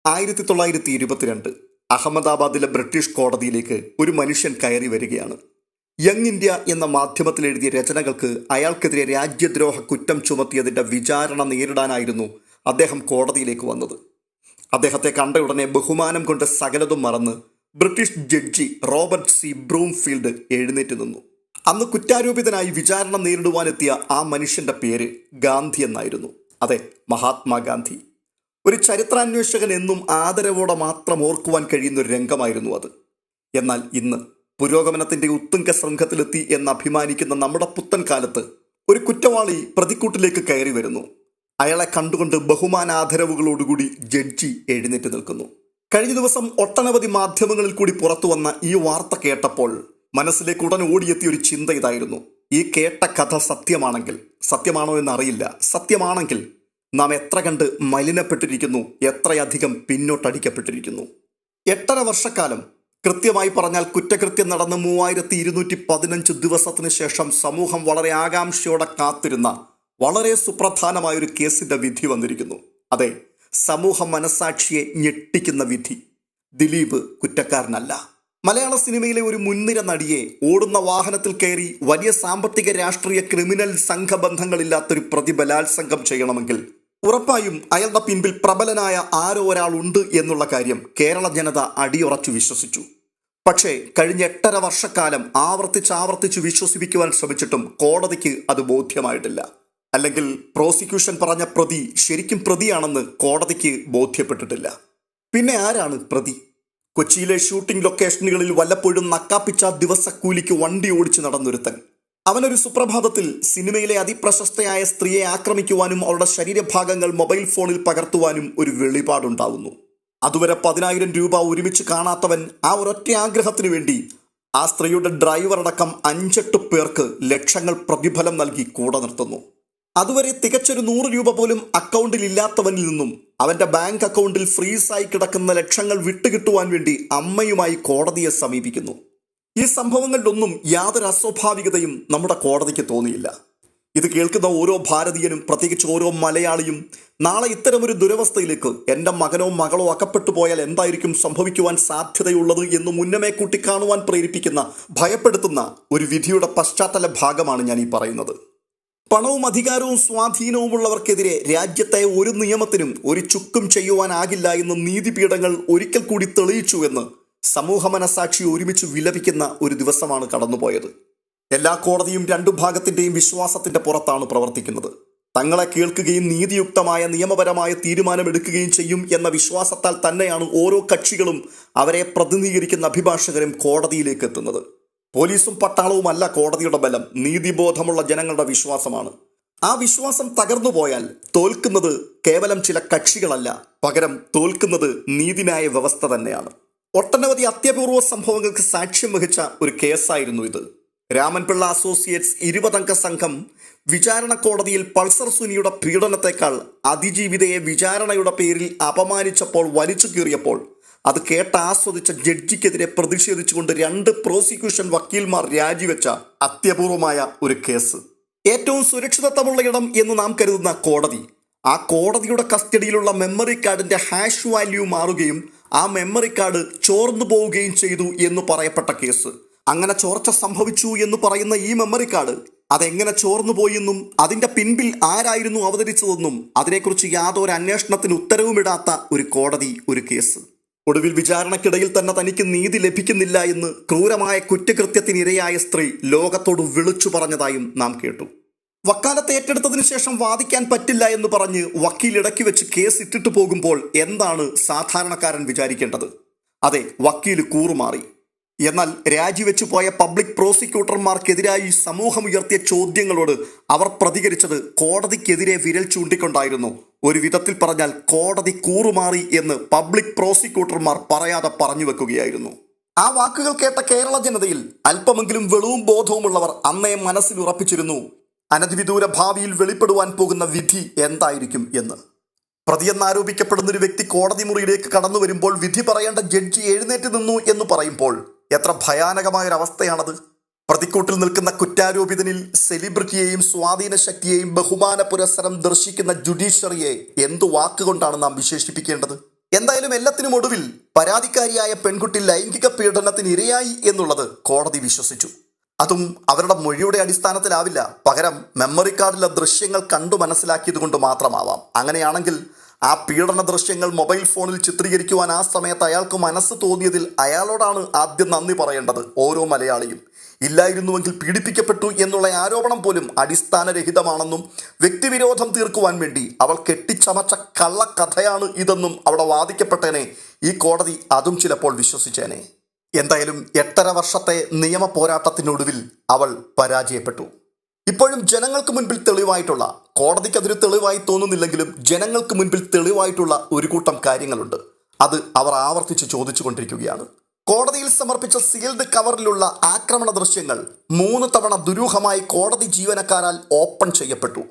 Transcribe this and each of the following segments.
1922 അഹമ്മദാബാദിലെ ബ്രിട്ടീഷ് കോടതിയിലേക്ക് ഒരു മനുഷ്യൻ കയറി വരികയാണ്. യങ് ഇന്ത്യ എന്ന മാധ്യമത്തിൽ എഴുതിയ രചനകൾക്ക് അയാൾക്കെതിരെ രാജ്യദ്രോഹ കുറ്റം ചുമത്തിയതിൻ്റെ വിചാരണ നേരിടാനായിരുന്നു അദ്ദേഹം കോടതിയിലേക്ക് വന്നത്. അദ്ദേഹത്തെ കണ്ട ഉടനെ ബഹുമാനം കൊണ്ട് സകലതും മറന്ന് ബ്രിട്ടീഷ് ജഡ്ജി റോബർട്ട് സി ബ്രൂംഫീൽഡ് എഴുന്നേറ്റ് നിന്നു. അന്ന് കുറ്റാരോപിതനായി വിചാരണ നേരിടുവാനെത്തിയ ആ മനുഷ്യന്റെ പേര് ഗാന്ധി എന്നായിരുന്നു. അതെ, മഹാത്മാഗാന്ധി. ഒരു ചരിത്രാന്വേഷകൻ എന്നും ആദരവോടെ മാത്രം ഓർക്കുവാൻ കഴിയുന്ന ഒരു രംഗമായിരുന്നു അത്. എന്നാൽ ഇന്ന് പുരോഗമനത്തിന്റെ ഉത്തുംഗ ശൃംഖത്തിലെത്തി എന്ന് അഭിമാനിക്കുന്ന നമ്മുടെ പുത്തൻ കാലത്ത് ഒരു കുറ്റവാളി പ്രതിക്കൂട്ടിലേക്ക് കയറി വരുന്നു. അയാളെ കണ്ടുകൊണ്ട് ബഹുമാനാദരവുകളോടുകൂടി ജഡ്ജി എഴുന്നേറ്റ് നിൽക്കുന്നു. കഴിഞ്ഞ ദിവസം ഒട്ടനവധി മാധ്യമങ്ങളിൽ കൂടി പുറത്തു വന്ന ഈ വാർത്ത കേട്ടപ്പോൾ മനസ്സിലേക്ക് ഉടൻ ഓടിയെത്തിയ ഒരു ചിന്ത ഇതായിരുന്നു: ഈ കേട്ട കഥ സത്യമാണെങ്കിൽ, സത്യമാണോ എന്നറിയില്ല, സത്യമാണെങ്കിൽ നാം എത്ര കണ്ട് മലിനപ്പെട്ടിരിക്കുന്നു, എത്രയധികം പിന്നോട്ടടിക്കപ്പെട്ടിരിക്കുന്നു. 8.5 വർഷക്കാലം, കൃത്യമായി പറഞ്ഞാൽ കുറ്റകൃത്യം നടന്ന് 3215 ദിവസത്തിന് ശേഷം സമൂഹം വളരെ ആകാംക്ഷയോടെ കാത്തിരുന്ന വളരെ സുപ്രധാനമായൊരു കേസിന്റെ വിധി വന്നിരിക്കുന്നു. അതെ, സമൂഹ മനസാക്ഷിയെ ഞെട്ടിക്കുന്ന വിധി. ദിലീപ് കുറ്റക്കാരനല്ല. മലയാള സിനിമയിലെ ഒരു മുൻനിര നടിയെ ഓടുന്ന വാഹനത്തിൽ കയറി വലിയ സാമ്പത്തിക രാഷ്ട്രീയ ക്രിമിനൽ സംഘബന്ധങ്ങളില്ലാത്തൊരു പ്രതി ബലാത്സംഗം ചെയ്യണമെങ്കിൽ ഉറപ്പായും അയാളുടെ പിൻപിൽ പ്രബലനായ ആരോ ഒരാൾ ഉണ്ട് എന്നുള്ള കാര്യം കേരള ജനത അടിയുറച്ചു വിശ്വസിച്ചു. പക്ഷേ കഴിഞ്ഞ 8.5 വർഷക്കാലം ആവർത്തിച്ച് വിശ്വസിപ്പിക്കുവാൻ ശ്രമിച്ചിട്ടും കോടതിക്ക് അത് ബോധ്യമായിട്ടില്ല. അല്ലെങ്കിൽ പ്രോസിക്യൂഷൻ പറഞ്ഞ പ്രതി ശരിക്കും പ്രതിയാണെന്ന് കോടതിക്ക് ബോധ്യപ്പെട്ടിട്ടില്ല. പിന്നെ ആരാണ് പ്രതി? കൊച്ചിയിലെ ഷൂട്ടിംഗ് ലൊക്കേഷനുകളിൽ വല്ലപ്പോഴും നക്കാപ്പിച്ച ദിവസക്കൂലിക്ക് വണ്ടി ഓടിച്ചു നടന്നൊരുത്തൻ. അവനൊരു സുപ്രഭാതത്തിൽ സിനിമയിലെ അതിപ്രശസ്തയായ സ്ത്രീയെ ആക്രമിക്കുവാനും അവളുടെ ശരീരഭാഗങ്ങൾ മൊബൈൽ ഫോണിൽ പകർത്തുവാനും ഒരു വെളിപാടുണ്ടാവുന്നു. അതുവരെ 10,000 രൂപ ഒരുമിച്ച് കാണാത്തവൻ ആ ഒരൊറ്റ ആഗ്രഹത്തിനു വേണ്ടി ആ സ്ത്രീയുടെ ഡ്രൈവറടക്കം 5-8 പേർക്ക് ലക്ഷങ്ങൾ പ്രതിഫലം നൽകി കൂടെ നിർത്തുന്നു. അതുവരെ തികച്ചൊരു 100 രൂപ പോലും അക്കൗണ്ടിൽ ഇല്ലാത്തവനിൽ നിന്നും അവന്റെ ബാങ്ക് അക്കൗണ്ടിൽ ഫ്രീസായി കിടക്കുന്ന ലക്ഷങ്ങൾ വിട്ടുകിട്ടുവാൻ വേണ്ടി അമ്മയുമായി കോടതിയെ സമീപിക്കുന്നു. ഈ സംഭവങ്ങളിലൊന്നും യാതൊരു അസ്വാഭാവികതയും നമ്മുടെ കോടതിക്ക് തോന്നിയില്ല. ഇത് കേൾക്കുന്ന ഓരോ ഭാരതീയനും, പ്രത്യേകിച്ച് ഓരോ മലയാളിയും, നാളെ ഇത്തരമൊരു ദുരവസ്ഥയിലേക്ക് എൻ്റെ മകനോ മകളോ അകപ്പെട്ടു പോയാൽ എന്തായിരിക്കും സംഭവിക്കുവാൻ സാധ്യതയുള്ളത് എന്ന് മുന്നമേ കൂട്ടിക്കാണുവാൻ പ്രേരിപ്പിക്കുന്ന, ഭയപ്പെടുത്തുന്ന ഒരു വിധിയുടെ പശ്ചാത്തല ഭാഗമാണ് ഞാൻ ഈ പറയുന്നത്. പണവും അധികാരവും സ്വാധീനവുമുള്ളവർക്കെതിരെ രാജ്യത്തെ ഒരു നിയമത്തിനും ഒരു ചുക്കും ചെയ്യുവാനാകില്ല എന്ന് നീതിപീഠങ്ങൾ ഒരിക്കൽ കൂടി തെളിയിച്ചു എന്ന് സമൂഹ മനസാക്ഷി ഒരുമിച്ച് വിലപിക്കുന്ന ഒരു ദിവസമാണ് കടന്നുപോയത്. എല്ലാ കോടതിയും 2 ഭാഗത്തിൻ്റെയും വിശ്വാസത്തിൻ്റെ പുറത്താണ് പ്രവർത്തിക്കുന്നത്. തങ്ങളെ കേൾക്കുകയും നീതിയുക്തമായ നിയമപരമായ തീരുമാനമെടുക്കുകയും ചെയ്യും എന്ന വിശ്വാസത്താൽ തന്നെയാണ് ഓരോ കക്ഷികളും അവരെ പ്രതിനിധീകരിക്കുന്ന അഭിഭാഷകരും കോടതിയിലേക്ക് എത്തുന്നത്. പോലീസും പട്ടാളവുമല്ല കോടതിയുടെ ബലം, നീതിബോധമുള്ള ജനങ്ങളുടെ വിശ്വാസമാണ്. ആ വിശ്വാസം തകർന്നു പോയാൽ തോൽക്കുന്നത് കേവലം ചില കക്ഷികളല്ല, പകരം തോൽക്കുന്നത് നീതിന്യായ വ്യവസ്ഥ തന്നെയാണ്. ഒട്ടനവധി അത്യപൂർവ സംഭവങ്ങൾക്ക് സാക്ഷ്യം വഹിച്ച ഒരു കേസായിരുന്നു ഇത്. രാമൻപിള്ള അസോസിയേറ്റ്സ് 20 അംഗ സംഘം വിചാരണ കോടതിയിൽ പൾസർ സുനിയുടെ പീഡനത്തെക്കാൾ അതിജീവിതയെ വിചാരണയുടെ പേരിൽ അപമാനിച്ചപ്പോൾ, വലിച്ചു കീറിയപ്പോൾ അത് ആസ്വദിച്ച ജഡ്ജിക്കെതിരെ പ്രതിഷേധിച്ചുകൊണ്ട് 2 പ്രോസിക്യൂഷൻ വക്കീൽമാർ രാജിവെച്ച അത്യപൂർവമായ ഒരു കേസ്. ഏറ്റവും സുരക്ഷിതത്വമുള്ള ഇടം എന്ന് നാം കരുതുന്ന കോടതി, ആ കോടതിയുടെ കസ്റ്റഡിയിലുള്ള മെമ്മറി കാർഡിന്റെ ഹാഷ് വാല്യൂ മാറുകയും ആ മെമ്മറി കാർഡ് ചോർന്നു പോവുകയും ചെയ്തു എന്ന് പറയപ്പെട്ട കേസ്. അങ്ങനെ ചോർച്ച സംഭവിച്ചു എന്ന് പറയുന്ന ഈ മെമ്മറി കാർഡ് അതെങ്ങനെ ചോർന്നു പോയെന്നും അതിന്റെ പിൻപിൽ ആരായിരുന്നു അവതരിച്ചതെന്നും അതിനെക്കുറിച്ച് യാതൊരു അന്വേഷണത്തിന് ഉത്തരവുമിടാത്ത ഒരു കോടതി, ഒരു കേസ്. ഒടുവിൽ വിചാരണക്കിടയിൽ തന്നെ തനിക്ക് നീതി ലഭിക്കുന്നില്ല എന്ന് ക്രൂരമായ കുറ്റകൃത്യത്തിനിരയായ സ്ത്രീ ലോകത്തോട് വിളിച്ചു പറഞ്ഞതായും നാം കേട്ടു. വക്കാലത്ത് ഏറ്റെടുത്തതിനു ശേഷം വാദിക്കാൻ പറ്റില്ല എന്ന് പറഞ്ഞ് വക്കീൽ ഇടയ്ക്ക് വെച്ച് കേസ് ഇട്ടിട്ട് പോകുമ്പോൾ എന്താണ് സാധാരണക്കാരൻ വിചാരിക്കേണ്ടത്? അതെ, വക്കീൽ കൂറുമാറി. എന്നാൽ രാജിവെച്ചു പോയ പബ്ലിക് പ്രോസിക്യൂട്ടർമാർക്കെതിരായി സമൂഹമുയർത്തിയ ചോദ്യങ്ങളോട് അവർ പ്രതികരിച്ചത് കോടതിക്കെതിരെ വിരൽ ചൂണ്ടിക്കൊണ്ടായിരുന്നു. ഒരു വിധത്തിൽ പറഞ്ഞാൽ കോടതി കൂറുമാറി എന്ന് പബ്ലിക് പ്രോസിക്യൂട്ടർമാർ പറയാതെ പറഞ്ഞു വെക്കുകയായിരുന്നു. ആ വാക്കുകൾ കേട്ട കേരള ജനതയിൽ അല്പമെങ്കിലും വെളിവും ബോധവുമുള്ളവർ അന്നേ മനസ്സിൽ ഉറപ്പിച്ചിരുന്നു അനധിവിദൂര ഭാവിയിൽ വെളിപ്പെടുവാൻ പോകുന്ന വിധി എന്തായിരിക്കും എന്ന്. പ്രതിയെന്നാരോപിക്കപ്പെടുന്ന ഒരു വ്യക്തി കോടതി മുറിയിലേക്ക് കടന്നു വരുമ്പോൾ വിധി പറയേണ്ട ജഡ്ജി എഴുന്നേറ്റ് നിന്നു എന്ന് പറയുമ്പോൾ എത്ര ഭയാനകമായൊരവസ്ഥയാണത്. പ്രതിക്കൂട്ടിൽ നിൽക്കുന്ന കുറ്റാരോപിതനിൽ സെലിബ്രിറ്റിയെയും സ്വാധീന ശക്തിയെയും ബഹുമാന പുരസ്സരം ദർശിക്കുന്ന ജുഡീഷ്യറിയെ എന്തു വാക്കുകൊണ്ടാണ് നാം വിശേഷിപ്പിക്കേണ്ടത്? എന്തായാലും എല്ലാത്തിനും ഒടുവിൽ പരാതിക്കാരിയായ പെൺകുട്ടി ലൈംഗിക പീഡനത്തിന് ഇരയായി എന്നുള്ളത് കോടതി വിശ്വസിച്ചു. അതും അവരുടെ മൊഴിയുടെ അടിസ്ഥാനത്തിലാവില്ല, പകരം മെമ്മറി കാർഡിലെ ദൃശ്യങ്ങൾ കണ്ടു മനസ്സിലാക്കിയത് കൊണ്ട് മാത്രമാവാം. അങ്ങനെയാണെങ്കിൽ ആ പീഡന ദൃശ്യങ്ങൾ മൊബൈൽ ഫോണിൽ ചിത്രീകരിക്കുവാൻ ആ സമയത്ത് അയാൾക്ക് മനസ്സ് തോന്നിയതിൽ അയാളോടാണ് ആദ്യം നന്ദി പറയേണ്ടത് ഓരോ മലയാളിയും. ഇല്ലായിരുന്നുവെങ്കിൽ പീഡിപ്പിക്കപ്പെട്ടു എന്നുള്ള ആരോപണം പോലും അടിസ്ഥാനരഹിതമാണെന്നും വ്യക്തിവിരോധം തീർക്കുവാൻ വേണ്ടി അവൾ കെട്ടിച്ചമച്ച കള്ളക്കഥയാണ് ഇതെന്നും അവിടെ വാദിക്കപ്പെട്ടേനെ ഈ കോടതി അതും ചിലപ്പോൾ വിശ്വസിച്ചേനെ. എന്തായാലും 8.5 വർഷത്തെ നിയമ പോരാട്ടത്തിനൊടുവിൽ അവൾ പരാജയപ്പെട്ടു. ഇപ്പോഴും ജനങ്ങൾക്ക് മുൻപിൽ തെളിവായിട്ടുള്ള, കോടതിക്ക് അതൊരു തെളിവായി തോന്നുന്നില്ലെങ്കിലും ജനങ്ങൾക്ക് മുൻപിൽ തെളിവായിട്ടുള്ള ഒരു കൂട്ടം കാര്യങ്ങളുണ്ട്. അത് അവർ ആവർത്തിച്ച് ചോദിച്ചു കൊണ്ടിരിക്കുകയാണ്. കോടതിയിൽ സമർപ്പിച്ച സീൽഡ് കവറിലുള്ള ആക്രമണ ദൃശ്യങ്ങൾ 3 തവണ ദുരൂഹമായി കോടതി ജീവനക്കാരാൽ ഓപ്പൺ ചെയ്യപ്പെട്ടു.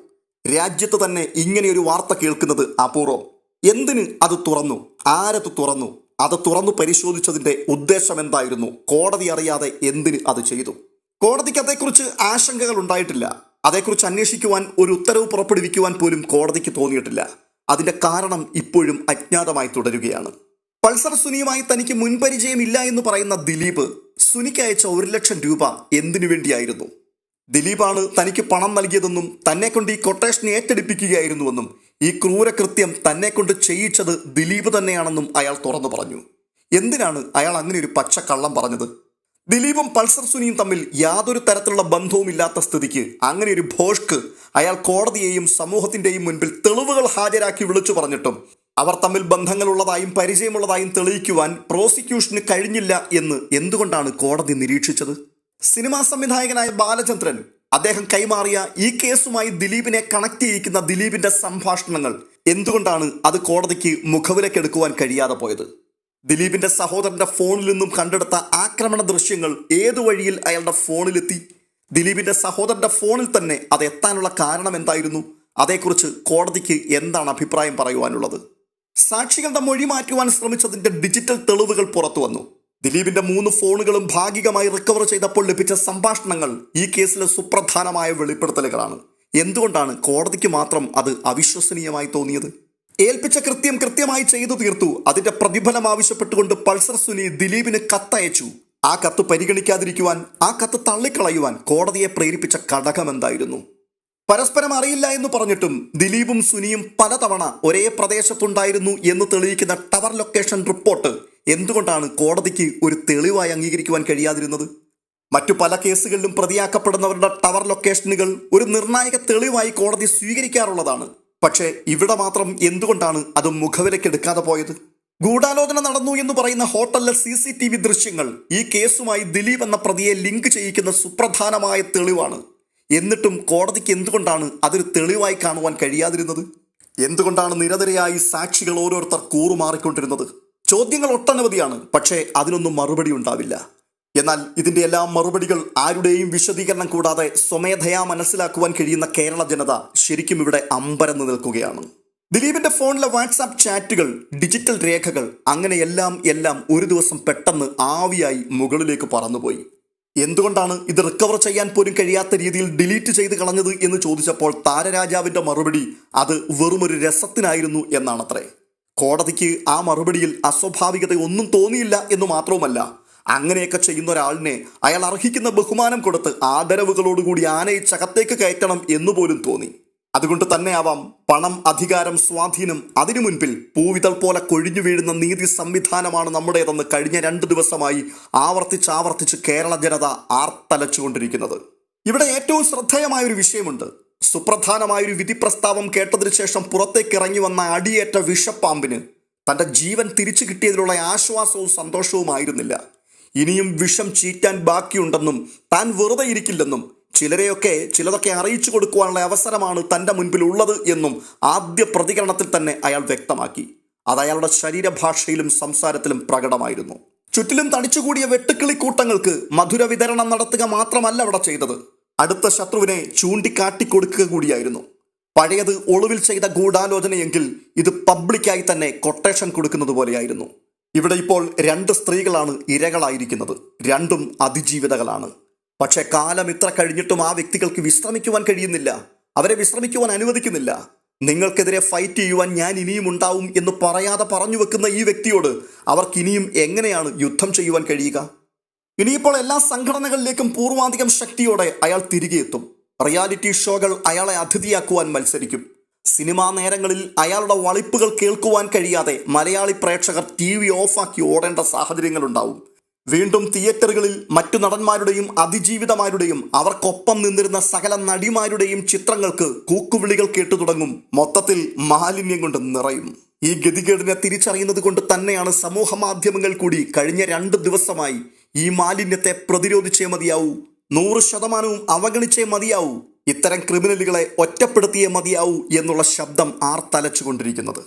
രാജ്യത്ത് തന്നെ ഇങ്ങനെയൊരു വാർത്ത കേൾക്കുന്നത് അപൂർവം. എന്തിന് അത് തുറന്നു? ആരത് തുറന്നു? അത് തുറന്നു പരിശോധിച്ചതിന്റെ ഉദ്ദേശം എന്തായിരുന്നു? കോടതി അറിയാതെ എന്തിന് അത് ചെയ്തു? കോടതിക്ക് അതേക്കുറിച്ച് ആശങ്കകൾ ഉണ്ടായിട്ടില്ല. അതേക്കുറിച്ച് അന്വേഷിക്കുവാൻ ഒരു ഉത്തരവ് പുറപ്പെടുവിക്കുവാൻ പോലും കോടതിക്ക് തോന്നിയിട്ടില്ല. അതിന്റെ കാരണം ഇപ്പോഴും അജ്ഞാതമായി തുടരുകയാണ്. പൾസർ സുനിയുമായി തനിക്ക് മുൻപരിചയമില്ല എന്ന് പറയുന്ന ദിലീപ് സുനിക്ക് അയച്ച 1 ലക്ഷം രൂപ എന്തിനു വേണ്ടിയായിരുന്നു? ദിലീപാണ് തനിക്ക് പണം നൽകിയതെന്നും തന്നെ കൊണ്ട് ഈ കൊട്ടേഷൻ ഏറ്റെടുപ്പിക്കുകയായിരുന്നുവെന്നും ഈ ക്രൂരകൃത്യം തന്നെ കൊണ്ട് ചെയ്യിച്ചത് ദിലീപ് തന്നെയാണെന്നും അയാൾ തുറന്നു പറഞ്ഞു. എന്തിനാണ് അയാൾ അങ്ങനെ ഒരു പച്ചക്കള്ളം പറഞ്ഞത്? ദിലീപും പൾസർ സുനിയും തമ്മിൽ യാതൊരു തരത്തിലുള്ള ബന്ധവുമില്ലാത്ത സ്ഥിതിക്ക് അങ്ങനെ ഒരു ഭോഷ്ക്ക് അയാൾ കോടതിയെയും സമൂഹത്തിന്റെയും മുൻപിൽ തെളിവുകൾ ഹാജരാക്കി വിളിച്ചു പറഞ്ഞിട്ടും അവർ തമ്മിൽ ബന്ധങ്ങളുള്ളതായും പരിചയമുള്ളതായും തെളിയിക്കുവാൻ പ്രോസിക്യൂഷന് കഴിഞ്ഞില്ല എന്ന് എന്തുകൊണ്ടാണ് കോടതി നിരീക്ഷിച്ചത്? സിനിമാ സംവിധായകനായ ബാലചന്ദ്രൻ അദ്ദേഹം കൈമാറിയ ഈ കേസുമായി ദിലീപിനെ കണക്ട് ചെയ്യിക്കുന്ന ദിലീപിന്റെ സംഭാഷണങ്ങൾ എന്തുകൊണ്ടാണ് അത് കോടതിക്ക് മുഖവിലക്കെടുക്കുവാൻ കഴിയാതെ പോയത്? ദിലീപിന്റെ സഹോദരന്റെ ഫോണിൽ നിന്നും കണ്ടെടുത്ത ആക്രമണ ദൃശ്യങ്ങൾ ഏതു വഴിയിൽ അയാളുടെ ഫോണിലെത്തി? ദിലീപിന്റെ സഹോദരന്റെ ഫോണിൽ തന്നെ അത് എത്താനുള്ള കാരണം എന്തായിരുന്നു? അതേക്കുറിച്ച് കോടതിക്ക് എന്താണ് അഭിപ്രായം പറയുവാനുള്ളത്? സാക്ഷികളുടെ മൊഴി മാറ്റുവാൻ ശ്രമിച്ചതിന്റെ ഡിജിറ്റൽ തെളിവുകൾ പുറത്തു വന്നു. ദിലീപിന്റെ 3 ഫോണുകളും ഭാഗികമായി റിക്കവർ ചെയ്തപ്പോൾ ലഭിച്ച സംഭാഷണങ്ങൾ ഈ കേസിലെ സുപ്രധാനമായ വെളിപ്പെടുത്തലുകളാണ്. എന്തുകൊണ്ടാണ് കോടതിക്ക് മാത്രം അത് അവിശ്വസനീയമായി തോന്നിയത്? ഏൽപ്പിച്ച കൃത്യം കൃത്യമായി ചെയ്തു തീർത്തു. അതിന്റെ പ്രതിഫലം ആവശ്യപ്പെട്ടുകൊണ്ട് പൾസർ സുനി ദിലീപിന് കത്തയച്ചു. ആ കത്ത് പരിഗണിക്കാതിരിക്കുവാൻ, ആ കത്ത് തള്ളിക്കളയുവാൻ കോടതിയെ പ്രേരിപ്പിച്ച ഘടകം എന്തായിരുന്നു? പരസ്പരം അറിയില്ല എന്ന് പറഞ്ഞിട്ടും ദിലീപും സുനിയും പലതവണ ഒരേ പ്രദേശത്തുണ്ടായിരുന്നു എന്ന് തെളിയിക്കുന്ന ടവർ ലൊക്കേഷൻ റിപ്പോർട്ട് എന്തുകൊണ്ടാണ് കോടതിക്ക് ഒരു തെളിവായി അംഗീകരിക്കുവാൻ കഴിയാതിരുന്നത്? മറ്റു പല കേസുകളിലും പ്രതിയാക്കപ്പെടുന്നവരുടെ ടവർ ലൊക്കേഷനുകൾ ഒരു നിർണായക തെളിവായി കോടതി സ്വീകരിക്കാറുള്ളതാണ്. പക്ഷേ ഇവിടെ മാത്രം എന്തുകൊണ്ടാണ് അത് മുഖവിലക്കെടുക്കാതെ പോയത്? ഗൂഢാലോചന നടന്നു എന്ന് പറയുന്ന ഹോട്ടലിലെ CCTV ദൃശ്യങ്ങൾ ഈ കേസുമായി ദിലീപ് എന്ന പ്രതിയെ ലിങ്ക് ചെയ്യിക്കുന്ന സുപ്രധാനമായ തെളിവാണ്. എന്നിട്ടും കോടതിക്ക് എന്തുകൊണ്ടാണ് അതൊരു തെളിവായി കാണുവാൻ കഴിയാതിരുന്നത്? എന്തുകൊണ്ടാണ് നിരനിരയായി സാക്ഷികൾ ഓരോരുത്തർ കൂറുമാറിക്കൊണ്ടിരുന്നത്? ചോദ്യങ്ങൾ ഒട്ടനവധിയാണ്, പക്ഷേ അതിനൊന്നും മറുപടി ഉണ്ടാവില്ല. എന്നാൽ ഇതിന്റെ എല്ലാം മറുപടികൾ ആരുടെയും വിശദീകരണം കൂടാതെ സ്വമേധയാ മനസ്സിലാക്കുവാൻ കഴിയുന്ന കേരള ജനത ശരിക്കും ഇവിടെ അമ്പരന്ന് നിൽക്കുകയാണ്. ദിലീപിന്റെ ഫോണിലെ വാട്സാപ്പ് ചാറ്റുകൾ, ഡിജിറ്റൽ രേഖകൾ, അങ്ങനെ എല്ലാം ഒരു ദിവസം പെട്ടെന്ന് ആവിയായി മുകളിലേക്ക് പറന്നുപോയി. എന്തുകൊണ്ടാണ് ഇത് റിക്കവർ ചെയ്യാൻ പോലും കഴിയാത്ത രീതിയിൽ ഡിലീറ്റ് ചെയ്ത് കളഞ്ഞത് എന്ന് ചോദിച്ചപ്പോൾ താരരാജാവിന്റെ മറുപടി അത് വെറുമൊരു രസത്തിനായിരുന്നു എന്നാണത്രേ. കോടതിക്ക് ആ മറുപടിയിൽ അസ്വാഭാവികത ഒന്നും തോന്നിയില്ല എന്ന് മാത്രവുമല്ല, അങ്ങനെയൊക്കെ ചെയ്യുന്ന ഒരാളിനെ അയാൾ അർഹിക്കുന്ന ബഹുമാനം കൊടുത്ത് ആദരവുകളോടുകൂടി ആനയിച്ചകത്തേക്ക് കയറ്റണം എന്നുപോലും തോന്നി. അതുകൊണ്ട് തന്നെയാവാം പണം, അധികാരം, സ്വാധീനം അതിനു മുൻപിൽ പൂവിതൾ പോലെ കൊഴിഞ്ഞു വീഴുന്ന നീതി സംവിധാനമാണ് നമ്മുടേതെന്ന് കഴിഞ്ഞ 2 ദിവസമായി ആവർത്തിച്ച് കേരള ജനത ആർത്തലച്ചുകൊണ്ടിരിക്കുന്നത്. ഇവിടെ ഏറ്റവും ശ്രദ്ധേയമായൊരു വിഷയമുണ്ട്. സുപ്രധാനമായൊരു വിധി പ്രസ്താവം കേട്ടതിനു ശേഷം പുറത്തേക്ക് ഇറങ്ങി വന്ന അടിയേറ്റ വിഷപ്പാമ്പിന് തൻ്റെ ജീവൻ തിരിച്ചു കിട്ടിയതിലുള്ള ആശ്വാസവും സന്തോഷവുമായിരുന്നില്ല. ഇനിയും വിഷം ചീറ്റാൻ ബാക്കിയുണ്ടെന്നും താൻ വെറുതെ ഇരിക്കില്ലെന്നും ചിലതൊക്കെ അറിയിച്ചു കൊടുക്കുവാനുള്ള അവസരമാണ് തൻ്റെ മുൻപിൽ ഉള്ളത് എന്നും ആദ്യ പ്രതികരണത്തിൽ തന്നെ അയാൾ വ്യക്തമാക്കി. അത് അയാളുടെ ശരീരഭാഷയിലും സംസാരത്തിലും പ്രകടമായിരുന്നു. ചുറ്റിലും തടിച്ചുകൂടിയ വെട്ടുക്കിളിക്കൂട്ടങ്ങൾക്ക് മധുര വിതരണം നടത്തുക മാത്രമല്ല അവിടെ ചെയ്തത്, അടുത്ത ശത്രുവിനെ ചൂണ്ടിക്കാട്ടിക്കൊടുക്കുക കൂടിയായിരുന്നു. പഴയത് ഒളിവിൽ ചെയ്ത ഗൂഢാലോചനയെങ്കിൽ ഇത് പബ്ലിക്കായി തന്നെ കൊട്ടേഷൻ കൊടുക്കുന്നത് പോലെയായിരുന്നു. ഇവിടെ ഇപ്പോൾ 2 സ്ത്രീകളാണ് ഇരകളായിരിക്കുന്നത്. 2ഉം അതിജീവിതകളാണ്. പക്ഷെ കാലം ഇത്ര കഴിഞ്ഞിട്ടും ആ വ്യക്തികൾക്ക് വിശ്രമിക്കുവാൻ കഴിയുന്നില്ല. അവരെ വിശ്രമിക്കുവാൻ അനുവദിക്കുന്നില്ല. നിങ്ങൾക്കെതിരെ ഫൈറ്റ് ചെയ്യുവാൻ ഞാൻ ഇനിയും ഉണ്ടാവും എന്ന് പറയാതെ പറഞ്ഞു വെക്കുന്ന ഈ വ്യക്തിയോട് അവർക്ക് ഇനിയും എങ്ങനെയാണ് യുദ്ധം ചെയ്യുവാൻ കഴിയുക? ഇനിയിപ്പോൾ എല്ലാ സംഘടനകളിലേക്കും പൂർവാധികം ശക്തിയോടെ അയാൾ തിരികെ എത്തും. റിയാലിറ്റി ഷോകൾ അയാളെ അതിഥിയാക്കുവാൻ മത്സരിക്കും. സിനിമാ നേരങ്ങളിൽ അയാളുടെ വളിപ്പുകൾ കേൾക്കുവാൻ കഴിയാതെ മലയാളി പ്രേക്ഷകർ TV ഓഫാക്കി ഓടേണ്ട സാഹചര്യങ്ങളുണ്ടാവും. വീണ്ടും തിയേറ്ററുകളിൽ മറ്റു നടന്മാരുടെയും അതിജീവിതമാരുടെയും അവർക്കൊപ്പം നിന്നിരുന്ന സകല നടിമാരുടെയും ചിത്രങ്ങൾക്ക് കൂക്കുവിളികൾ കേട്ടു തുടങ്ങും. മൊത്തത്തിൽ മാലിന്യം കൊണ്ട് നിറയും. ഈ ഗതികേടിനെ തിരിച്ചറിയുന്നത് കൊണ്ട് തന്നെയാണ് സമൂഹ മാധ്യമങ്ങൾ കൂടി കഴിഞ്ഞ 2 ദിവസമായി ഈ മാലിന്യത്തെ പ്രതിരോധിച്ചേ മതിയാവൂ, 100% അവഗണിച്ചേ മതിയാവൂ, ഇത്തരം ക്രിമിനലുകളെ ഒറ്റപ്പെടുത്തിയേ മതിയാവൂ എന്നുള്ള ശബ്ദം ആർത്തലച്ചുകൊണ്ടിരിക്കുന്നത്.